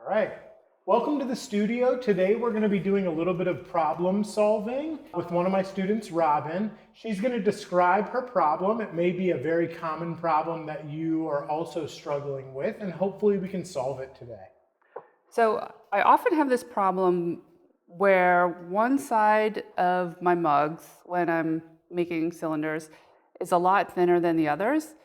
All right. Welcome to the studio. Today we're going to be doing a little bit of problem solving with one of my students, Robin. She's going to describe her problem. It may be a very common problem that you are also struggling with, and hopefully we can solve it today. So I often have this problem where one side of my mugs, when I'm making cylinders, is a lot thinner than the others,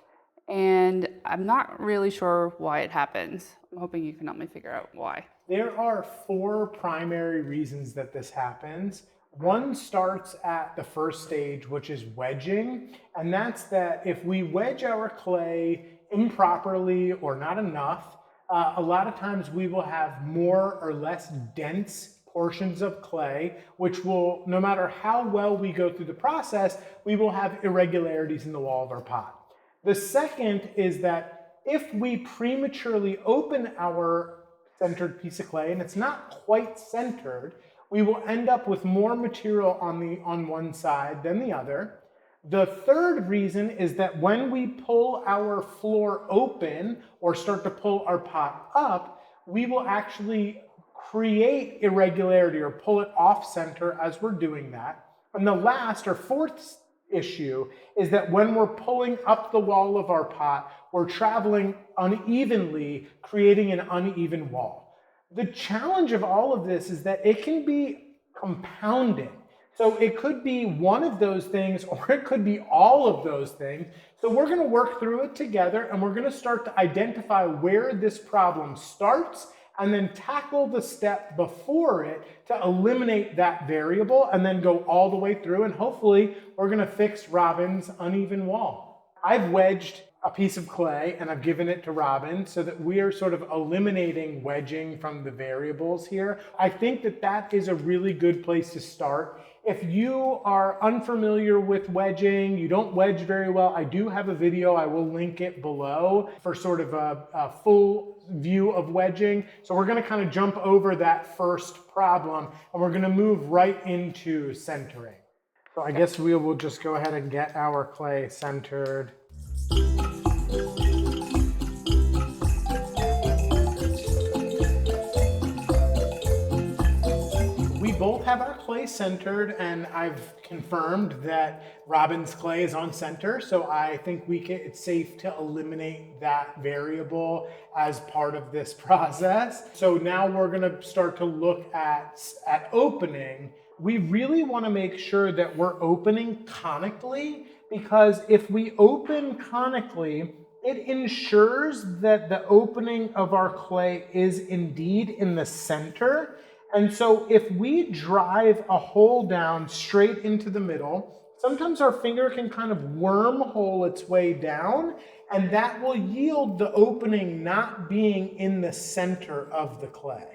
and I'm not really sure why it happens. I'm hoping you can help me figure out why. There are four primary reasons that this happens. One starts at the first stage, which is wedging, and that's that if we wedge our clay improperly or not enough, a lot of times we will have more or less dense portions of clay, which will, no matter how well we go through the process, we will have irregularities in the wall of our pot. The second is that if we prematurely open our centered piece of clay and it's not quite centered, we will end up with more material on one side than the other. The third reason is that when we pull our floor open or start to pull our pot up, we will actually create irregularity or pull it off center as we're doing that. And the last or fourth issue is that when we're pulling up the wall of our pot, we're traveling unevenly, creating an uneven wall. The challenge of all of this is that it can be compounding. So it could be one of those things, or it could be all of those things. So we're going to work through it together, and we're going to start to identify where this problem starts and then tackle the step before it to eliminate that variable and then go all the way through, and hopefully we're going to fix Robin's uneven wall. I've wedged a piece of clay and I've given it to Robin so that we are sort of eliminating wedging from the variables here. I think that that is a really good place to start. If you are unfamiliar with wedging, you don't wedge very well, I do have a video, I will link it below for sort of a full view of wedging. So we're going to kind of jump over that first problem and we're going to move right into centering. So I guess we will just go ahead and get our clay centered. We both have our clay centered, and I've confirmed that Robin's clay is on center, so I think it's safe to eliminate that variable as part of this process. So now we're going to start to look at opening. We really want to make sure that we're opening conically, because if we open conically, it ensures that the opening of our clay is indeed in the center. And so if we drive a hole down straight into the middle, sometimes our finger can kind of wormhole its way down, and that will yield the opening not being in the center of the clay.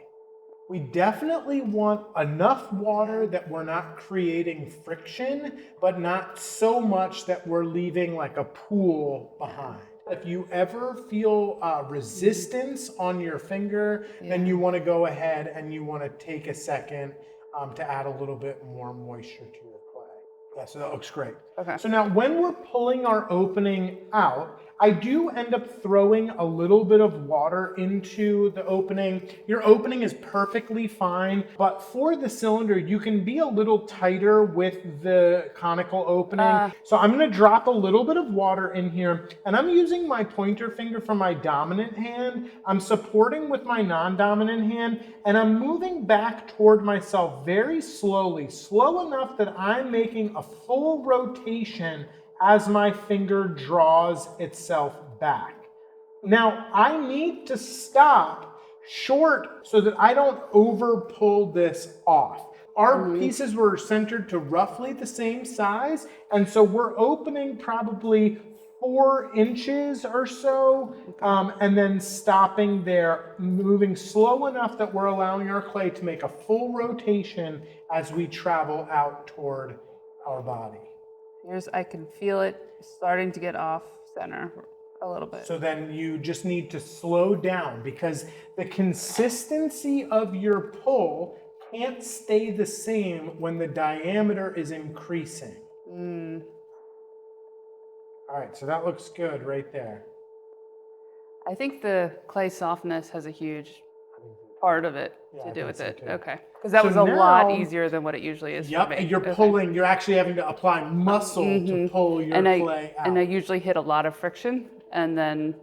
We definitely want enough water that we're not creating friction, but not so much that we're leaving like a pool behind. If you ever feel resistance on your finger, then you want to go ahead and you want to take a second to add a little bit more moisture to your clay. Yeah, so that looks great. Okay. So now when we're pulling our opening out, I do end up throwing a little bit of water into the opening. Your opening is perfectly fine, but for the cylinder, you can be a little tighter with the conical opening. So I'm going to drop a little bit of water in here, and I'm using my pointer finger from my dominant hand. I'm supporting with my non-dominant hand, and I'm moving back toward myself very slowly, slow enough that I'm making a full rotation as my finger draws itself back. Now, I need to stop short so that I don't over pull this off. Our pieces were centered to roughly the same size, and so we're opening probably 4 inches or so, and then stopping there, moving slow enough that we're allowing our clay to make a full rotation as we travel out toward our body. I can feel it starting to get off center a little bit. So then you just need to slow down, because the consistency of your pull can't stay the same when the diameter is increasing. All right, so that looks good right there. I think the clay softness has a huge part of it Yeah, to I do think with so it. too. Okay. Because that So was a lot now- easier than what it usually is for Yep, me. and you're Okay. pulling, you're actually having to apply muscle to pull your clay out. And I usually hit a lot of friction, and then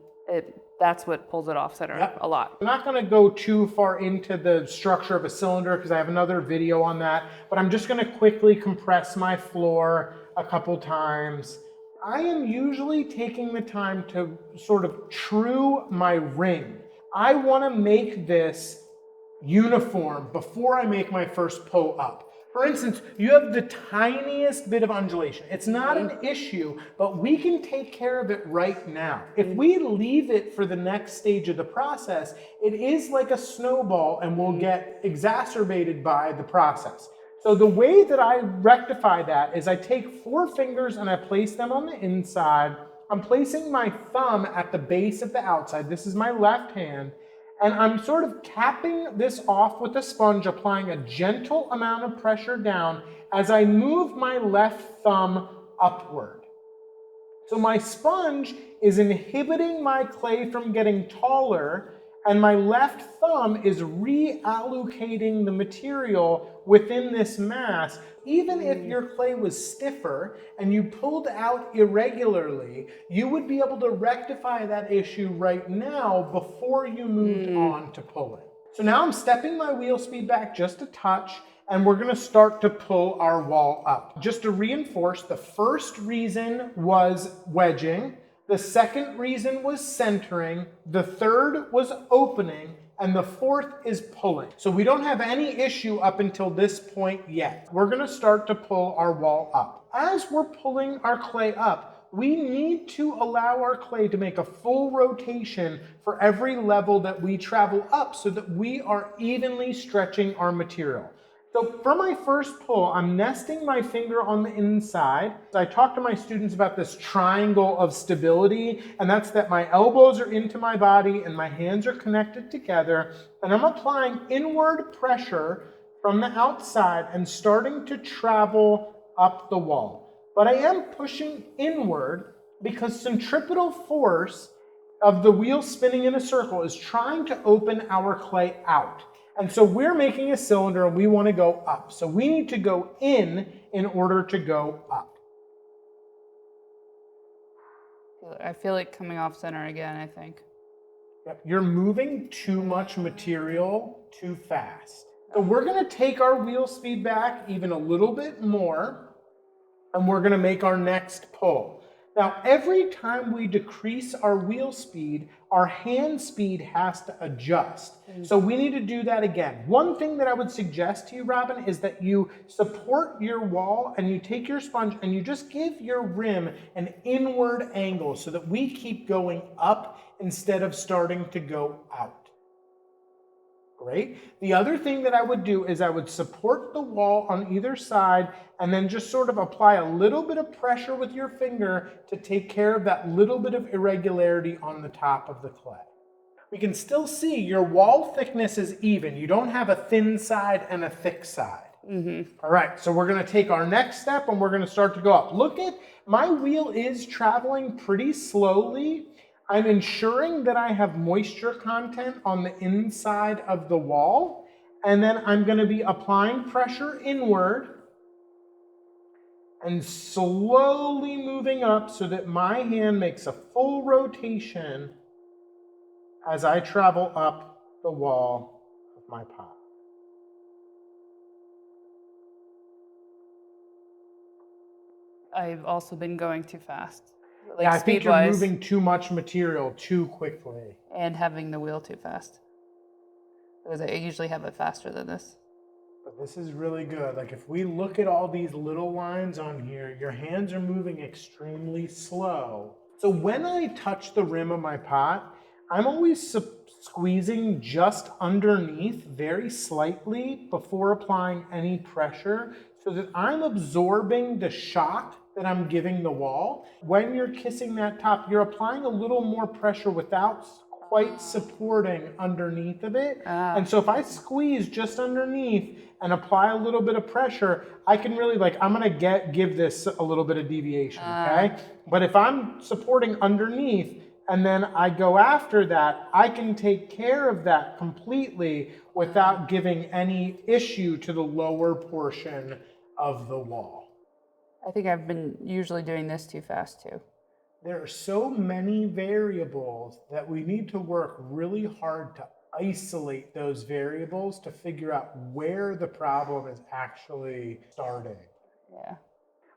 that's what pulls it off center Yep. a lot. I'm not going to go too far into the structure of a cylinder because I have another video on that, but I'm just going to quickly compress my floor a couple times. I am usually taking the time to sort of true my ring. I want to make this uniform before I make my first pull up. For instance, you have the tiniest bit of undulation. It's not an issue, but we can take care of it right now. If we leave it for the next stage of the process, it is like a snowball and will get exacerbated by the process. So the way that I rectify that is I take 4 fingers and I place them on the inside. I'm placing my thumb at the base of the outside. This is my left hand. And I'm sort of capping this off with a sponge, applying a gentle amount of pressure down as I move my left thumb upward. So my sponge is inhibiting my clay from getting taller, and my left thumb is reallocating the material within this mass. Even if your clay was stiffer and you pulled out irregularly, you would be able to rectify that issue right now before you moved on to pulling. So now I'm stepping my wheel speed back just a touch, and we're going to start to pull our wall up. Just to reinforce, the first reason was wedging, the second reason was centering, the third was opening, and the fourth is pulling. So we don't have any issue up until this point yet. We're going to start to pull our wall up. As we're pulling our clay up, we need to allow our clay to make a full rotation for every level that we travel up so that we are evenly stretching our material. So for my first pull, I'm nesting my finger on the inside. I talk to my students about this triangle of stability, and that's that my elbows are into my body and my hands are connected together, and I'm applying inward pressure from the outside and starting to travel up the wall. But I am pushing inward because centripetal force of the wheel spinning in a circle is trying to open our clay out. And so we're making a cylinder and we want to go up. So we need to go in order to go up. I feel like coming off center again, I think. Yep. You're moving too much material too fast. So we're going to take our wheel speed back even a little bit more, and we're going to make our next pull. Now, every time we decrease our wheel speed, our hand speed has to adjust. So we need to do that again. One thing that I would suggest to you, Robin, is that you support your wall and you take your sponge and you just give your rim an inward angle so that we keep going up instead of starting to go out. Great. The other thing that I would do is I would support the wall on either side and then just sort of apply a little bit of pressure with your finger to take care of that little bit of irregularity on the top of the clay. We can still see your wall thickness is even. You don't have a thin side and a thick side. All right, so we're going to take our next step and we're going to start to go up. Look at, my wheel is traveling pretty slowly. I'm ensuring that I have moisture content on the inside of the wall, and then I'm going to be applying pressure inward and slowly moving up so that my hand makes a full rotation as I travel up the wall of my pot. I've also been going too fast. Like Yeah, I think you're speed-wise, moving too much material too quickly. and having the wheel too fast. Because I usually have it faster than this. But this is really good. Like if we look at all these little lines on here, your hands are moving extremely slow. So when I touch the rim of my pot, I'm always squeezing just underneath very slightly before applying any pressure so that I'm absorbing the shock that I'm giving the wall. When you're kissing that top, you're applying a little more pressure without quite supporting underneath of it. And so if I squeeze just underneath and apply a little bit of pressure, I can really I'm gonna give this a little bit of deviation, okay? But if I'm supporting underneath, and then I go after that, I can take care of that completely without giving any issue to the lower portion of the wall. I think I've been usually doing this too fast too. There are so many variables that we need to work really hard to isolate those variables to figure out where the problem is actually starting. Yeah.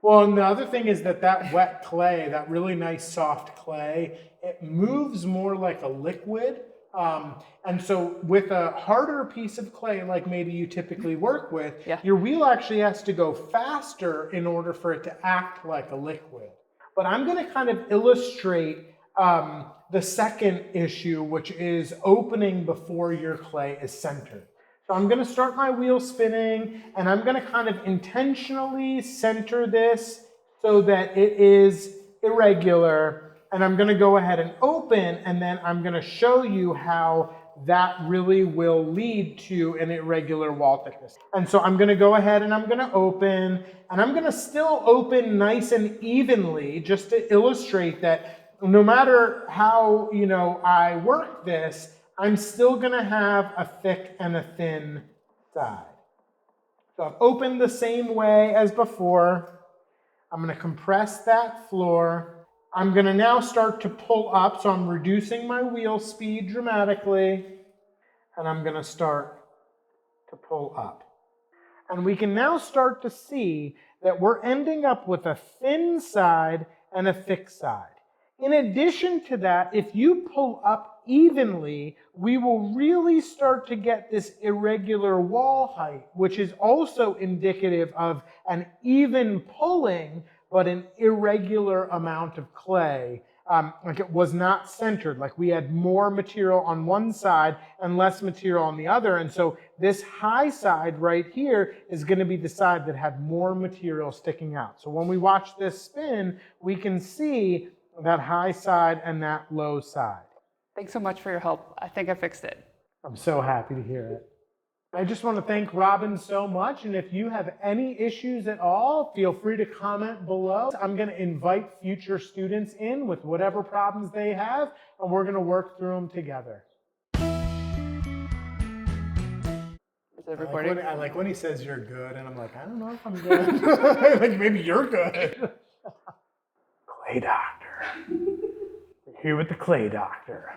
Well, and the other thing is that wet clay, that really nice soft clay, it moves more like a liquid. And so with a harder piece of clay, like maybe you typically work with, Yeah. your wheel actually has to go faster in order for it to act like a liquid. But I'm going to kind of illustrate the second issue, which is opening before your clay is centered. So I'm going to start my wheel spinning, and I'm going to kind of intentionally center this so that it is irregular. And I'm going to go ahead and open, and then I'm going to show you how that really will lead to an irregular wall thickness. And so I'm going to go ahead and I'm going to open, and I'm going to still open nice and evenly just to illustrate that no matter how, I work this, I'm still going to have a thick and a thin side. So I've opened the same way as before. I'm going to compress that floor. I'm going to now start to pull up, so I'm reducing my wheel speed dramatically, and I'm going to start to pull up. And we can now start to see that we're ending up with a thin side and a thick side. In addition to that, if you pull up evenly, we will really start to get this irregular wall height, which is also indicative of an even pulling, but an irregular amount of clay. Like it was not centered, like we had more material on one side and less material on the other. And so this high side right here is going to be the side that had more material sticking out. So when we watch this spin, we can see that high side and that low side. Thanks so much for your help. I think I fixed it. I'm so happy to hear it. I just want to thank Robin so much, and if you have any issues at all, feel free to comment below. I'm going to invite future students in with whatever problems they have, and we're going to work through them together. Is it recording? I like when he says you're good, and I'm like, I don't know if I'm good. Like, maybe you're good. Clay doctor. We're here with the clay doctor.